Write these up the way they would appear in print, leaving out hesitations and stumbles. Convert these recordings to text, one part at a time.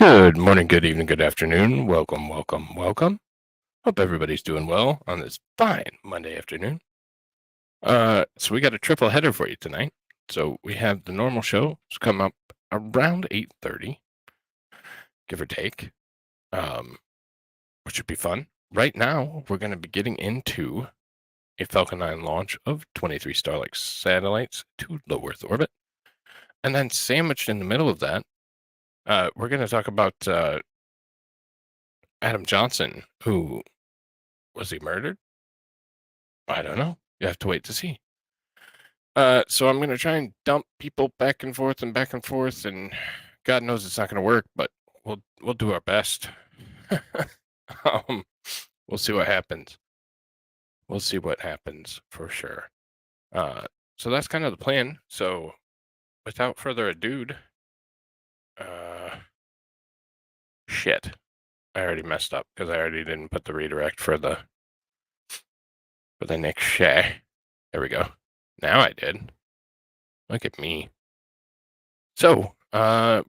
Good morning, good evening, good afternoon. Welcome, welcome, welcome. Hope everybody's doing well on this fine Monday afternoon. So we got a triple header for you tonight. So we have the normal show. It's come up around 8:30, give or take, which should be fun. Right now, we're going to be getting into a Falcon 9 launch of 23 Starlink satellites to low Earth orbit. And then sandwiched in the middle of that, we're going to talk about Adam Johnson, who was he murdered? I don't know. You have to wait to see. So I'm gonna try and dump people back and forth, and God knows it's not gonna work, but we'll do our best. um, we'll see what happens. We'll see what happens for sure. So that's kind of the plan. So without further ado, shit, I already messed up because I already didn't put the redirect for the next share. There we go. Now I did. Look at me. So, I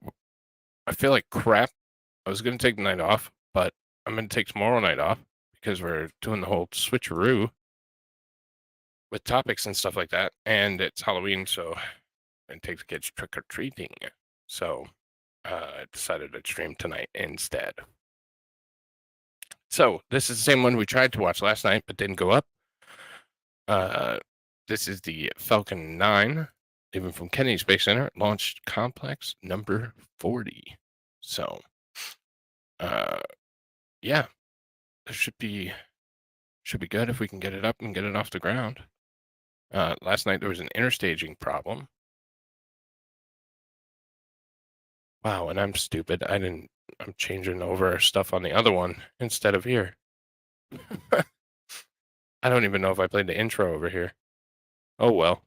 feel like crap. I was going to take the night off, but I'm going to take tomorrow night off because we're doing the whole switcheroo with topics and stuff like that. And it's Halloween, so I take the kids trick or treating. So I decided to stream tonight instead. So this is the same one we tried to watch last night, but didn't go up. This is the Falcon 9, leaving from Kennedy Space Center, launched complex number 40. So, yeah, it should be good if we can get it up and get it off the ground. Last night there was an interstaging problem. Wow, and I'm stupid. I'm changing over stuff on the other one instead of here. I don't even know if I played the intro over here. Oh well.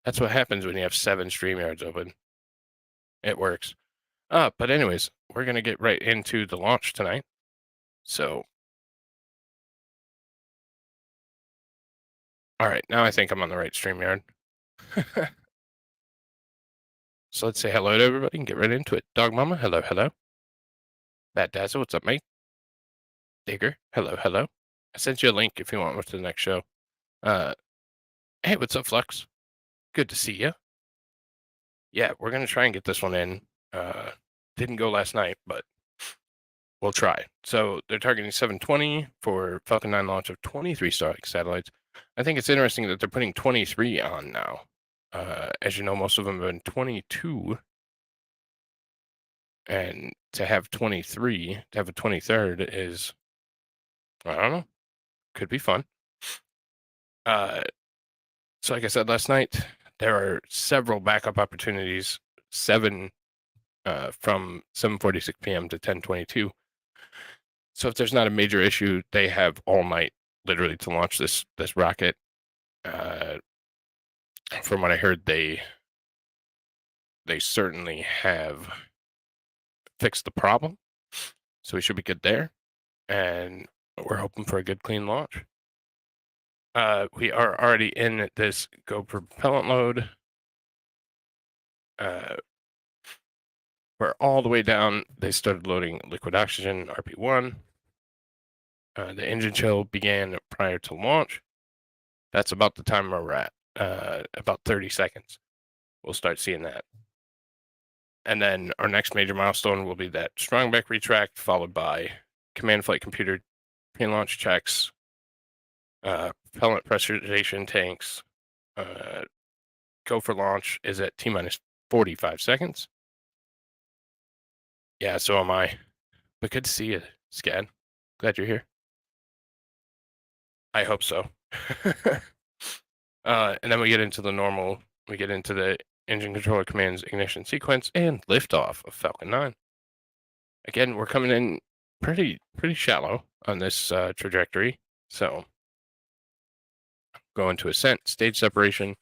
That's what happens when you have 7 StreamYards open. It works. But anyways, we're gonna get right into the launch tonight. So, all right, now I think I'm on the right StreamYard. So let's say hello to everybody and get right into it. Dog Mama, hello, hello. Bad Dazzle, what's up, mate? Digger, hello, hello. I sent you a link if you want to the next show. Hey, what's up, Flux? Good to see you. Yeah, we're gonna try and get this one in. Didn't go last night, but we'll try. So they're targeting 720 for Falcon 9 launch of 23 Starlink satellites. I think it's interesting that they're putting 23 on now. As you know, most of them have been 22. And to have 23, to have a 23rd is, I don't know, could be fun. So like I said last night, there are several backup opportunities, 7 from 7:46 p.m. to 10:22. So if there's not a major issue, they have all night literally to launch this rocket. From what I heard, they certainly have fixed the problem, so we should be good there, and we're hoping for a good clean launch. We are already in this Go Propellant load. We're all the way down. They started loading liquid oxygen, RP1. The engine chill began prior to launch. That's about the time where we're at. About 30 seconds. We'll start seeing that. And then our next major milestone will be that strong back retract, followed by command flight computer pre-launch checks, propellant pressurization tanks. Go for launch is at T-minus 45 seconds. Yeah, so am I. But good to see you, Scad. Glad you're here. I hope so. And then we get into the normal, we get into the engine controller commands, ignition sequence, and liftoff of Falcon 9. Again, we're coming in pretty shallow on this trajectory. So going to ascent, stage separation.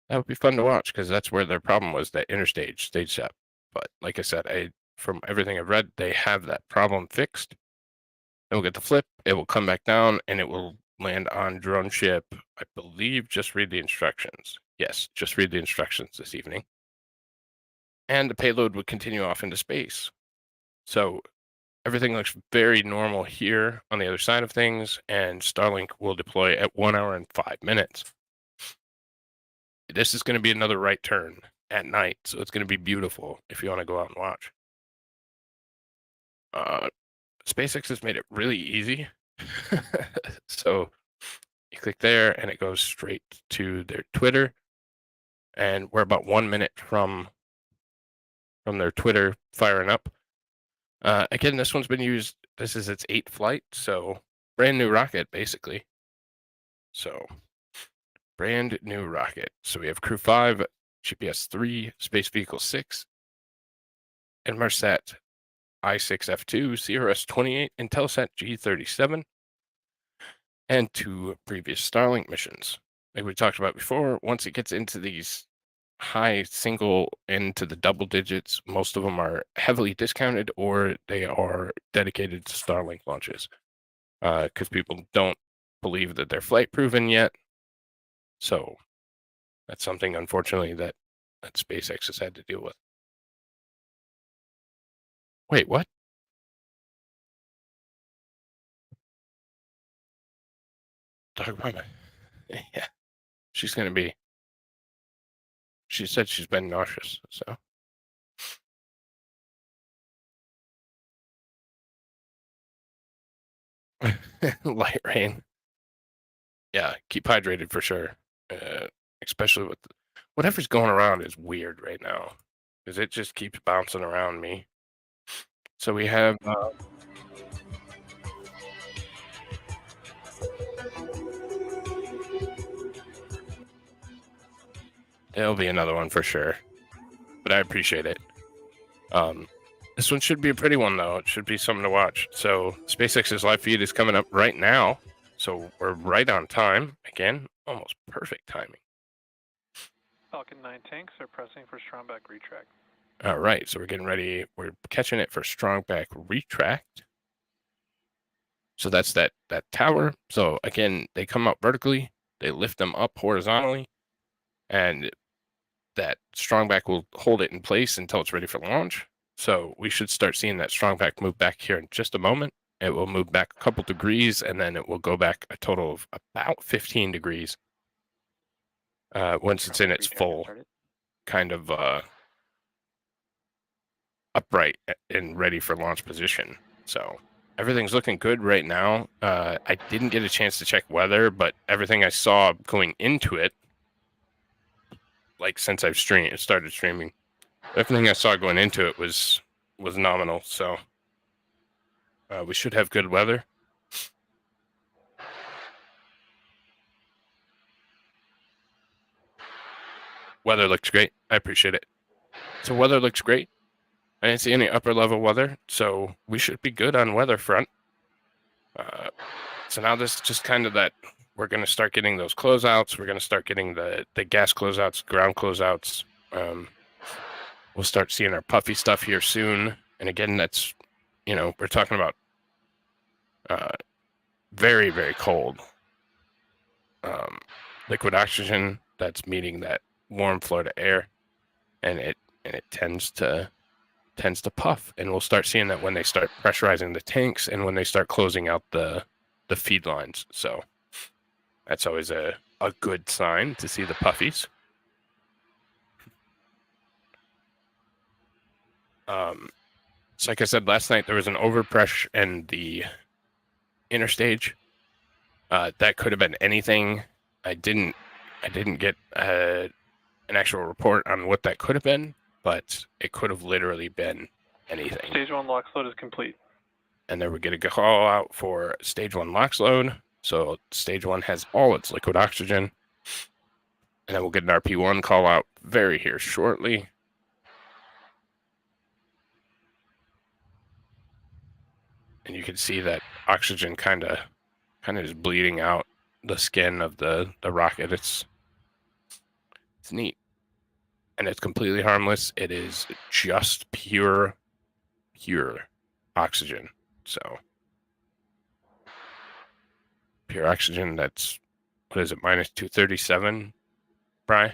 That would be fun to watch because that's where their problem was, that interstage stage sep. But like I said, from everything I've read, they have that problem fixed. Then we'll get the flip, it will come back down, and it will land on drone ship. I believe just read the instructions. Yes, just read the instructions this evening. and the payload would continue off into space. So everything looks very normal here on the other side of things, and Starlink will deploy at 1 hour and 5 minutes. This is going to be another right turn at night, so it's going to be beautiful if you want to go out and watch. SpaceX has made it really easy. So you click there and it goes straight to their Twitter, and we're about 1 minute from their Twitter firing up. Again, this one's been used. This is its 8th flight, so brand new rocket basically. So brand new rocket. So we have Crew 5, GPS 3, Space Vehicle 6, Inmarsat I6-F2, CRS-28, Intelsat G-37, and 2 previous Starlink missions. Like we talked about before, once it gets into these high single into the double digits, most of them are heavily discounted or they are dedicated to Starlink launches because people don't believe that they're flight proven yet. So that's something, unfortunately, that SpaceX has had to deal with. Wait, what? Dog mama. Yeah, she's gonna be. She said she's been nauseous, so. Light rain. Yeah, keep hydrated for sure. Especially with whatever's going around is weird right now because it just keeps bouncing around me. So we have. There'll be another one for sure, but I appreciate it. This one should be a pretty one though. It should be something to watch. So SpaceX's live feed is coming up right now, so we're right on time. Again, almost perfect timing. Falcon 9 tanks are pressing for strong back retract. All right, so we're getting ready. We're catching it for strong back retract. So that's that tower. So again, they come up vertically, they lift them up horizontally, and that strong back will hold it in place until it's ready for launch. So we should start seeing that strong back move back here in just a moment. It will move back a couple degrees, and then it will go back a total of about 15 degrees once it's in its full kind of upright and ready for launch position. So everything's looking good right now. I didn't get a chance to check weather, but everything I saw going into it, like since I've started streaming, everything I saw going into it was nominal. So we should have good weather. Weather looks great. I appreciate it. So weather looks great. I didn't see any upper level weather, so we should be good on weather front. So now this is just kind of that we're going to start getting those closeouts. We're going to start getting the gas closeouts, ground closeouts. We'll start seeing our puffy stuff here soon. And again, that's, we're talking about very, very cold liquid oxygen that's meeting that warm Florida air, and it tends to puff. And we'll start seeing that when they start pressurizing the tanks and when they start closing out the feed lines. So that's always a good sign to see the puffies. So like I said last night, there was an overpressure in the inner stage. That could have been anything. I didn't get an actual report on what that could have been, but it could have literally been anything. Stage 1 LOX load is complete. And then we're going to call out for stage 1 LOX load. So stage 1 has all its liquid oxygen. And then we'll get an RP1 call out very here shortly. And you can see that oxygen kind of is bleeding out the skin of the rocket. It's neat. And it's completely harmless. It is just pure oxygen. So pure oxygen, that's, what is it, minus 237, Bri?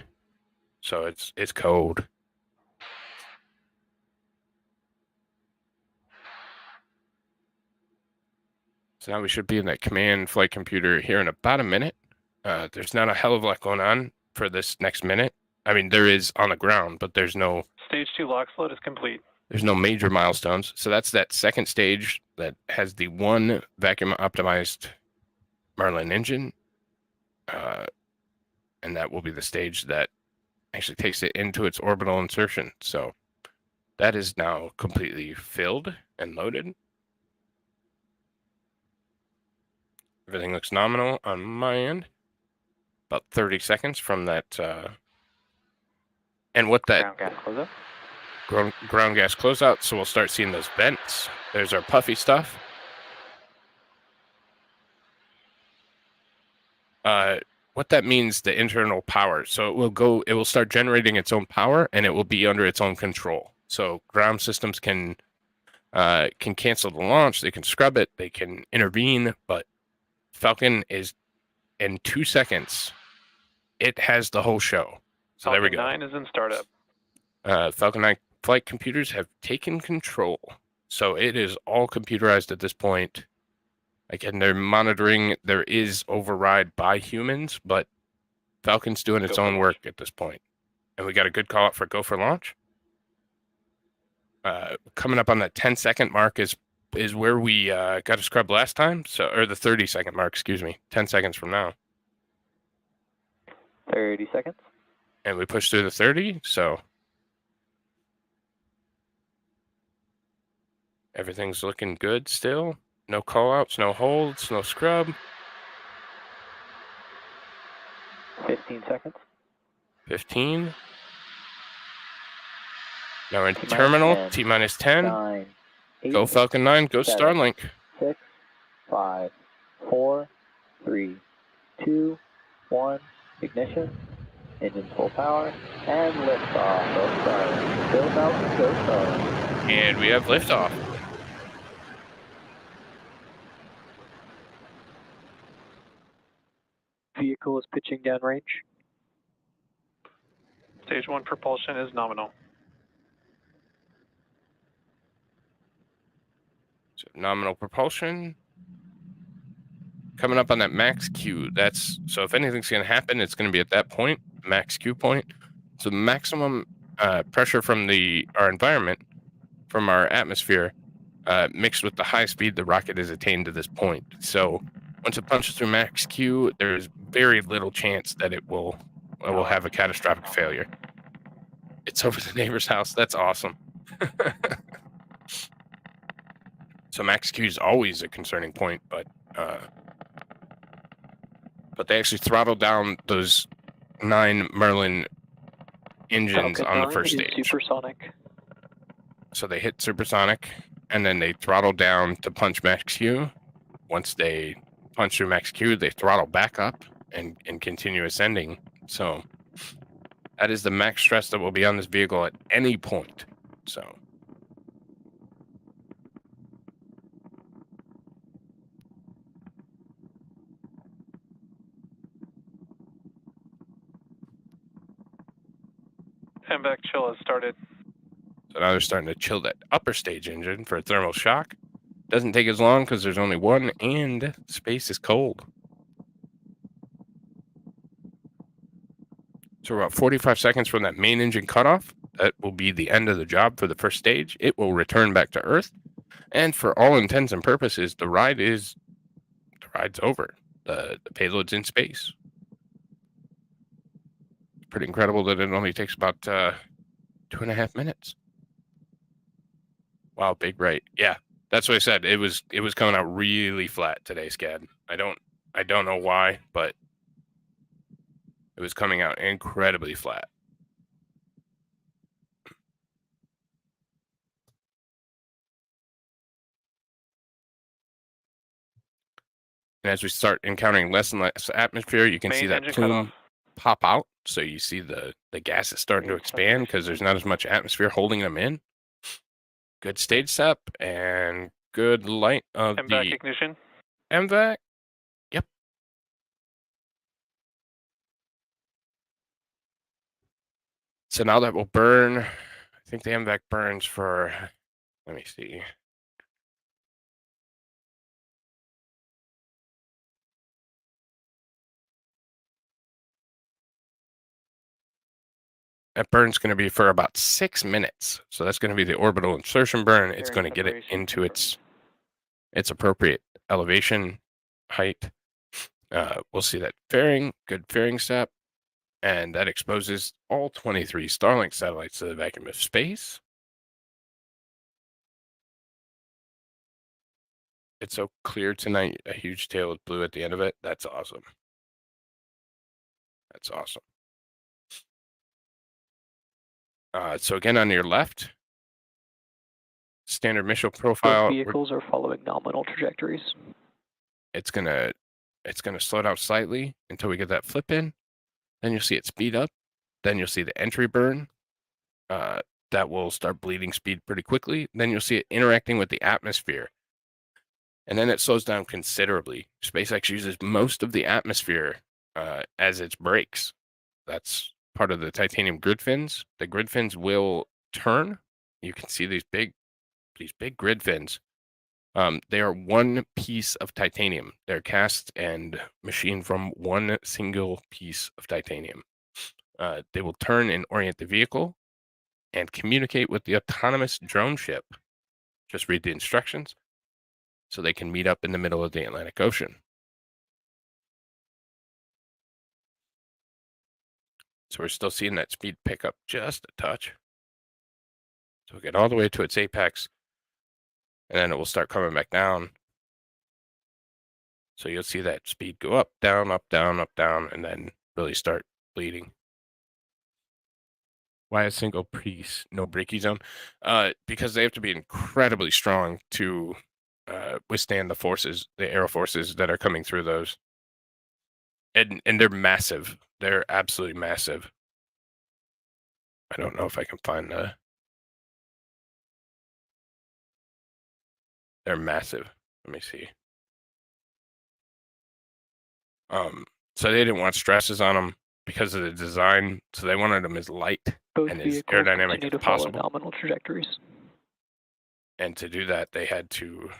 So it's cold. So now we should be in that command flight computer here in about a minute. There's not a hell of a lot going on for this next minute. I mean, there is on the ground, but there's no Stage 2 lock float is complete. there's no major milestones. So that's that second stage that has the one vacuum optimized Merlin engine. And that will be the stage that actually takes it into its orbital insertion. So that is now completely filled and loaded. Everything looks nominal on my end. About 30 seconds from that. And what that Ground gas closeout. ground gas closeout. So we'll start seeing those vents. There's our puffy stuff. What that means, the internal power. So it will start generating its own power, and it will be under its own control. So ground systems can cancel the launch, they can scrub it, they can intervene, but Falcon is in 2 seconds. It has the whole show. So Falcon there we go. 9 is in startup. Falcon 9 flight computers have taken control. So it is all computerized at this point. Again, they're monitoring. There is override by humans, but Falcon's doing its own work at this point. And we got a good call out for go for launch. Coming up on that 10-second mark is where we got to scrub last time. So, or the 30-second mark, excuse me, 10 seconds from now. 30 seconds. And we push through the 30, so everything's looking good still. No call-outs, no holds, no scrub. 15 seconds. 15. Now we're in terminal, T-minus 10. 9, 8, Go Falcon 9, go 7, Starlink. 6, 5, 4, 3, 2, 1, ignition, engines full power, and liftoff of Starlink. Go Falcon, go Starlink. And we have liftoff. Vehicle is pitching downrange. Stage 1 propulsion is nominal. So nominal propulsion. Coming up on that max Q. So if anything's going to happen, it's going to be at that point, max Q point. So the maximum pressure from our environment, from our atmosphere, mixed with the high speed the rocket has attained to this point. So once it punches through max Q, there's very little chance that it will have a catastrophic failure. It's over the neighbor's house. That's awesome. So max Q is always a concerning point, but they actually throttled down those 9 Merlin engines Falcon on the 9 first is stage. supersonic. So they hit supersonic, and then they throttle down to punch max Q. Once they punch through max Q, they throttle back up and continue ascending. So that is the max stress that will be on this vehicle at any point. So MVAC chill has started. So now they're starting to chill that upper stage engine for a thermal shock. Doesn't take as long because there's only one, and space is cold. So we're about 45 seconds from that main engine cutoff. That will be the end of the job for the first stage. It will return back to Earth. And for all intents and purposes, the ride's over. The payload's in space. It's pretty incredible that it only takes about 2.5 minutes. Wow, big right. Yeah, that's what I said. It was coming out really flat today, Scad. I don't know why, but it was coming out incredibly flat. And as we start encountering less and less atmosphere, you can see that plume pop out. So you see the gas is starting to expand because there's not as much atmosphere holding them in. Good stage step and good light of MVAC ignition. MVAC. Yep. So now that will burn. I think the MVAC burns for, let me see. That burn's going to be for about 6 minutes. So that's going to be the orbital insertion burn. It's going to get it into its appropriate elevation height. We'll see that fairing, good fairing step, and that exposes all 23 Starlink satellites to the vacuum of space. It's so clear tonight, a huge tail with blue at the end of it. That's awesome. That's awesome. So again, on your left, standard mission profile. Both vehicles are following nominal trajectories. It's gonna slow down slightly until we get that flip in. Then you'll see it speed up. Then you'll see the entry burn. That will start bleeding speed pretty quickly. Then you'll see it interacting with the atmosphere. And then it slows down considerably. SpaceX uses most of the atmosphere as its brakes. That's part of the titanium grid fins. The grid fins will turn. You can see these big grid fins. They are one piece of titanium. They're cast and machined from one single piece of titanium. They will turn and orient the vehicle and communicate with the autonomous drone ship. Just read the instructions so they can meet up in the middle of the Atlantic Ocean. So we're still seeing that speed pick up just a touch. So we'll get all the way to its apex, and then it will start coming back down. So you'll see that speed go up, down, up, down, up, down, and then really start bleeding. Why a single piece, no braking zone? Because they have to be incredibly strong to withstand the forces, the aero forces that are coming through those. And they're massive. They're absolutely massive. I don't know if I can find the... They're massive. Let me see. So they didn't want stresses on them because of the design. So they wanted them as light Both and as vehicles aerodynamic continue as to follow possible. nominal trajectories. And to do that, they had to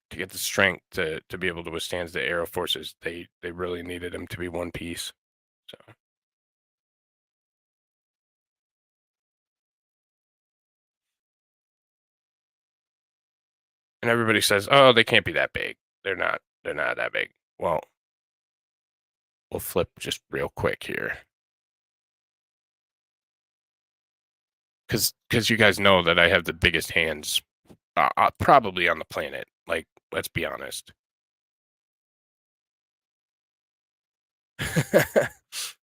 get the strength to be able to withstand the aero forces. They really needed them to be one piece. So. And everybody says, "Oh, they can't be that big. They're not that big." Well, we'll flip just real quick here. Because you guys know that I have the biggest hands probably on the planet. Like, let's be honest.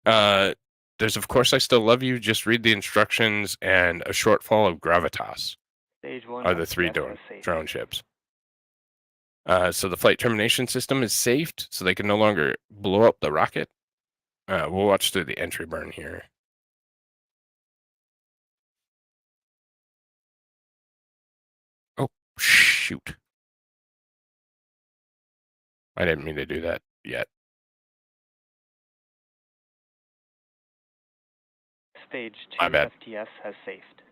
There's, of course, I Still Love You, Just Read the Instructions, and A Shortfall of Gravitas Stage 1 are the three drone ships. So the flight termination system is saved, so they can no longer blow up the rocket. We'll watch through the entry burn here. Oh, shoot. I didn't mean to do that yet. Stage 2 My bad. FTS has saved.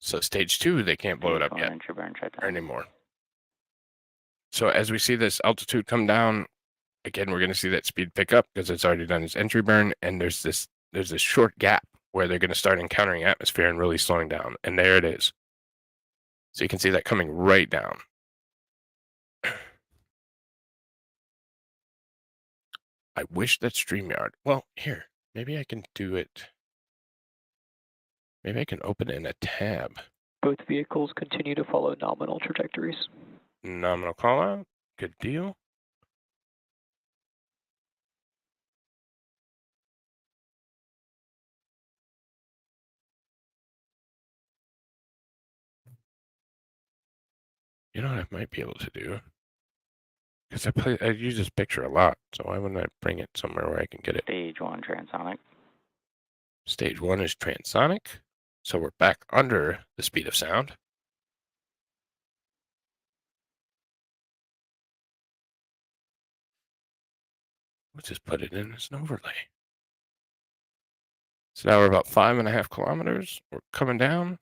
So stage 2, they can't blow it up yet anymore. So as we see this altitude come down, again, we're going to see that speed pick up because it's already done its entry burn, and there's this short gap where they're going to start encountering atmosphere and really slowing down, and there it is. So you can see that coming right down. I wish that StreamYard. Well, here, maybe I can do it. Maybe I can open it in a tab. Both vehicles continue to follow nominal trajectories. Nominal call out. Good deal. You know what I might be able to do? Because I use this picture a lot, so why wouldn't I bring it somewhere where I can get it? Stage 1 transonic. Stage 1 is transonic, so we're back under the speed of sound. We'll just put it in as an overlay. So now we're about 5.5 kilometers. We're coming down.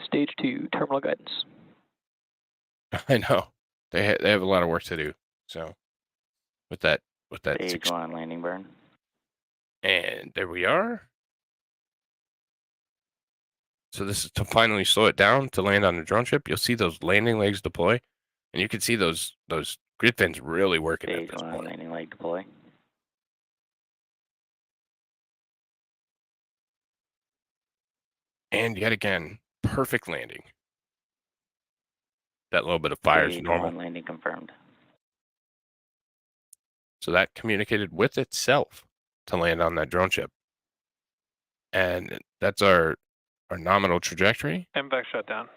Stage 2 terminal guidance. I know. they have a lot of work to do. So with that Stage 1 landing burn. and there we are. So this is to finally slow it down to land on the drone ship. You'll see those landing legs deploy, and you can see those grid fins really working Stage at this 1 point. landing leg deploy. And yet again, perfect landing. That little bit of fire is Stage normal. 1 landing confirmed. So that communicated with itself to land on that drone ship. And that's our nominal trajectory. MVAC shutdown.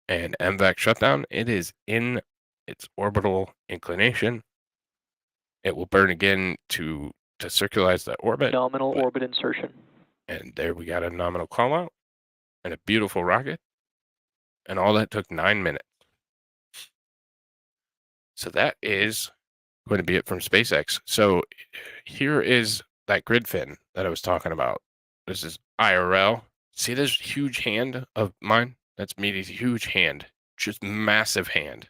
And MVAC shutdown, it is in its orbital inclination. It will burn again to circularize that orbit. Nominal orbit insertion. And there we got a nominal call out and a beautiful rocket. And all that took 9 minutes. So that is going to be it from SpaceX. So here is that grid fin that I was talking about. This is IRL. See this huge hand of mine? That's Meaty's huge hand, just massive hand.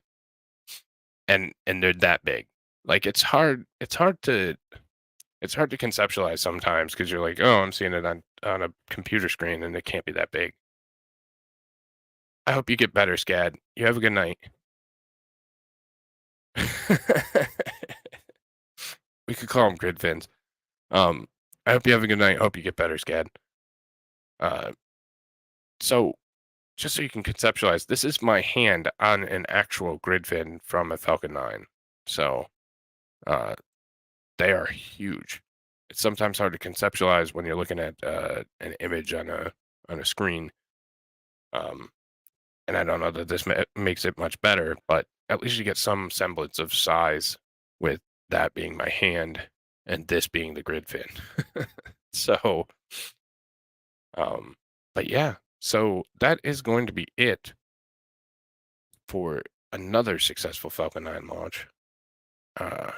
And they're that big. Like it's hard to conceptualize sometimes because you're like, oh, I'm seeing it on a computer screen and it can't be that big. I hope you get better, Scad. You have a good night. We could call them grid fins. I hope you have a good night. I hope you get better, Scad. So just so you can conceptualize, this is my hand on an actual grid fin from a Falcon 9. So they are huge. It's sometimes hard to conceptualize when you're looking at an image on a screen. And I don't know that this makes it much better, but at least you get some semblance of size with that being my hand and this being the grid fin. So, but yeah, so that is going to be it for another successful Falcon 9 launch. The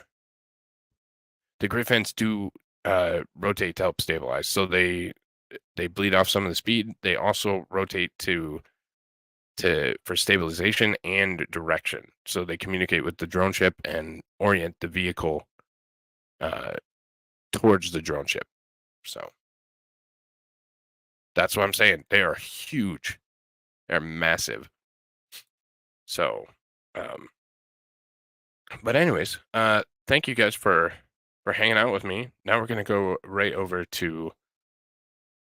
grid fins do rotate to help stabilize, so they bleed off some of the speed. They also rotate for stabilization and direction. So they communicate with the drone ship and orient the vehicle towards the drone ship. So that's what I'm saying. They are huge. They're massive. So, but anyways, thank you guys for hanging out with me. Now we're going to go right over to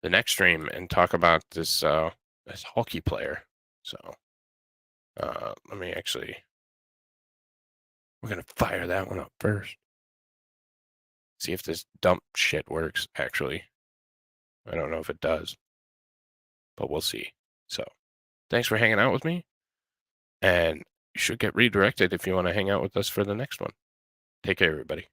the next stream and talk about this hockey player. So let me we're going to fire that one up first. See if this dump shit works, actually. I don't know if it does, but we'll see. So thanks for hanging out with me. And you should get redirected if you want to hang out with us for the next one. Take care, everybody.